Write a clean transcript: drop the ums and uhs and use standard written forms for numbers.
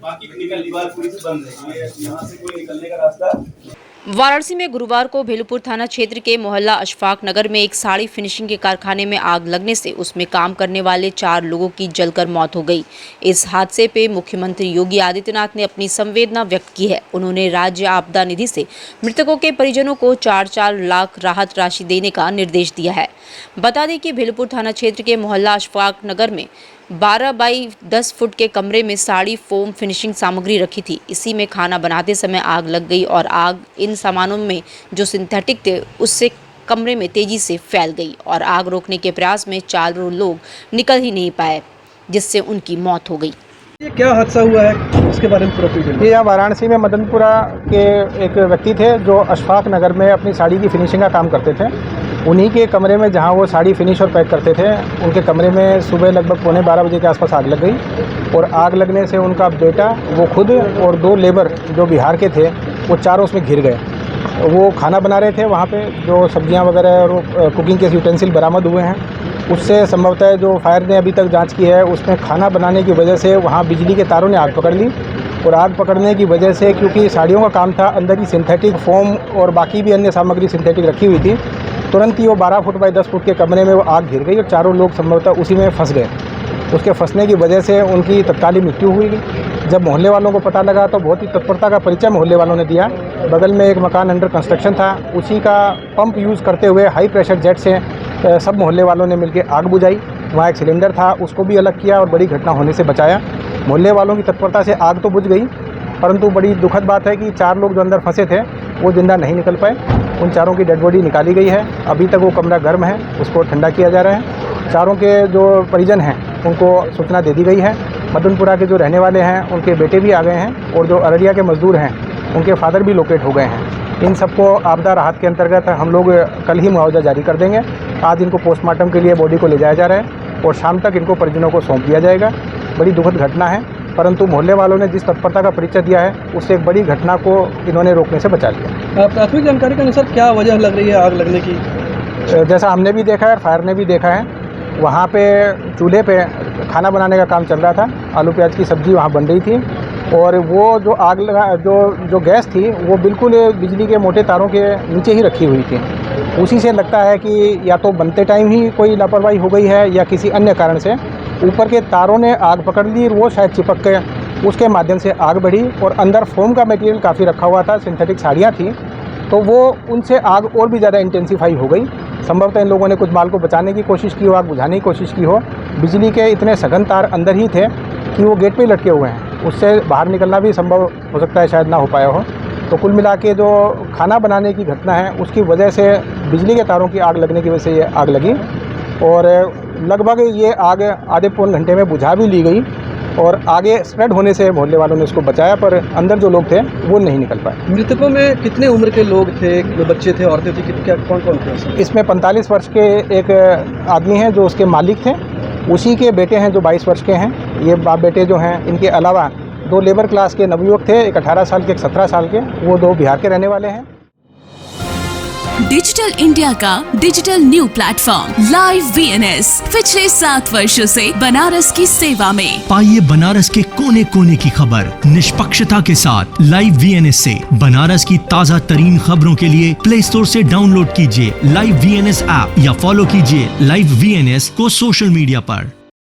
बाकी निकल दीवार पूरी से बंद है, यहाँ से कोई निकलने का रास्ता। वाराणसी में गुरुवार को भेलुपुर थाना क्षेत्र के मोहल्ला अशफाक नगर में एक साड़ी फिनिशिंग के कारखाने में आग लगने से उसमें काम करने वाले 4 लोगों की जलकर मौत हो गई। इस हादसे पे मुख्यमंत्री योगी आदित्यनाथ ने अपनी संवेदना व्यक्त की है। उन्होंने राज्य आपदा निधि से मृतकों के परिजनों को 4-4 लाख राहत राशि देने का निर्देश दिया है। बता दें कि भेलुपुर थाना क्षेत्र के मोहल्ला अशफाक नगर में 12 बाई 10 फुट के कमरे में साड़ी फोम फिनिशिंग सामग्री रखी थी। इसी में खाना बनाते समय आग लग गई और आग इन सामानों में जो सिंथेटिक थे उससे कमरे में तेजी से फैल गई और आग रोकने के प्रयास में 4 लोग निकल ही नहीं पाए, जिससे उनकी मौत हो गई। ये क्या हादसा हुआ है, इसके बारे में पूरा डिटेल। ये यहाँ वाराणसी में मदनपुरा के एक व्यक्ति थे जो अशफाक नगर में अपनी साड़ी की फिनिशिंग का काम करते थे। उन्हीं के कमरे में जहाँ वो साड़ी फिनिश और पैक करते थे, उनके कमरे में सुबह लगभग 11:15 बजे के आसपास आग लग गई और आग लगने से उनका बेटा, वो खुद और 2 लेबर जो बिहार के थे, वो चारों उसमें घिर गए। वो खाना बना रहे थे वहाँ पे, जो सब्जियाँ वगैरह और कुकिंग के यूटेंसिल बरामद हुए हैं। उससे संभवतः जो फायर ने अभी तक जांच की है, उसमें खाना बनाने की वजह से वहाँ बिजली के तारों ने आग पकड़ ली और आग पकड़ने की वजह से, क्योंकि साड़ियों का काम था, अंदर ही सिंथेटिक फोम और बाकी भी अन्य सामग्री सिंथेटिक रखी हुई थी। तुरंत ही वो 12 फुट बाई 10 फुट के कमरे में वो आग घिर गई और 4 लोग संभवतः उसी में फंस गए। उसके फंसने की वजह से उनकी तत्कालीन मृत्यु हुई। जब मोहल्ले वालों को पता लगा तो बहुत ही तत्परता का परिचय मोहल्ले वालों ने दिया। बगल में एक मकान अंडर कंस्ट्रक्शन था, उसी का पंप यूज़ करते हुए हाई प्रेशर जेट से सब मोहल्ले वालों ने मिलकर आग बुझाई। वहाँ एक सिलेंडर था, उसको भी अलग किया और बड़ी घटना होने से बचाया। मोहल्ले वालों की तत्परता से आग तो बुझ गई, परंतु बड़ी दुखद बात है कि 4 लोग जो अंदर फंसे थे वो जिंदा नहीं निकल पाए। उन 4 की डेड बॉडी निकाली गई है। अभी तक वो कमरा गर्म है, उसको ठंडा किया जा रहा है। 4 के जो परिजन हैं उनको सूचना दे दी गई है। मदनपुरा के जो रहने वाले हैं उनके बेटे भी आ गए हैं और जो अररिया के मजदूर हैं उनके फादर भी लोकेट हो गए हैं। इन सबको आपदा राहत के अंतर्गत हम लोग कल ही मुआवजा जारी कर देंगे। आज इनको पोस्टमार्टम के लिए बॉडी को ले जाया जा रहा है और शाम तक इनको परिजनों को सौंप दिया जाएगा। बड़ी दुखद घटना है, परंतु मोहल्ले वालों ने जिस तत्परता का परिचय दिया है, उससे एक बड़ी घटना को इन्होंने रोकने से बचा लिया। प्राथमिक जानकारी के अनुसार क्या वजह लग रही है आग लगने की? जैसा हमने भी देखा है, फायर ने भी देखा है, वहाँ पे चूल्हे पे खाना बनाने का काम चल रहा था। आलू प्याज की सब्ज़ी वहाँ बन रही थी और वो जो आग लगा, जो गैस थी, वो बिल्कुल बिजली के मोटे तारों के नीचे ही रखी हुई थी। उसी से लगता है कि या तो बनते टाइम ही कोई लापरवाही हो गई है या किसी अन्य कारण से ऊपर के तारों ने आग पकड़ ली और वो शायद चिपक के उसके माध्यम से आग बढ़ी। और अंदर फोम का मटेरियल काफ़ी रखा हुआ था, सिंथेटिक साड़ियाँ थी, तो वो उनसे आग और भी ज़्यादा इंटेंसीफाई हो गई। संभवतः इन लोगों ने कुछ माल को बचाने की कोशिश की हो, आग बुझाने की कोशिश की हो। बिजली के इतने सघन तार अंदर ही थे कि वो गेट पे ही लटके हुए हैं, उससे बाहर निकलना भी संभव हो सकता है, शायद ना हो पाया हो। तो कुल मिला के जो खाना बनाने की घटना है, उसकी वजह से बिजली के तारों की आग लगने की वजह से ये आग लगी और लगभग ये आग आधे पौन घंटे में बुझा भी ली गई और आगे स्प्रेड होने से मोहल्ले वालों ने इसको बचाया, पर अंदर जो लोग थे वो नहीं निकल पाए। मृतकों में कितने उम्र के लोग थे? बच्चे थे, औरतें थी, क्या कौन कौन थे? इसमें 45 वर्ष के एक आदमी हैं जो उसके मालिक थे, उसी के बेटे हैं जो 22 वर्ष के हैं। ये बाप बेटे जो हैं, इनके अलावा 2 लेबर क्लास के नवयुवक थे, एक 18 साल के, एक 17 साल के, वो 2 बिहार के रहने वाले हैं। डिजिटल इंडिया का digital new platform live VNS पिछले 7 वर्षों से बनारस की सेवा में। पाइए बनारस के कोने कोने की खबर निष्पक्षता के साथ। लाइव VNS से बनारस की ताज़ा तरीन खबरों के लिए प्ले स्टोर से डाउनलोड कीजिए लाइव VNS ऐप या फॉलो कीजिए लाइव VNS को सोशल मीडिया पर।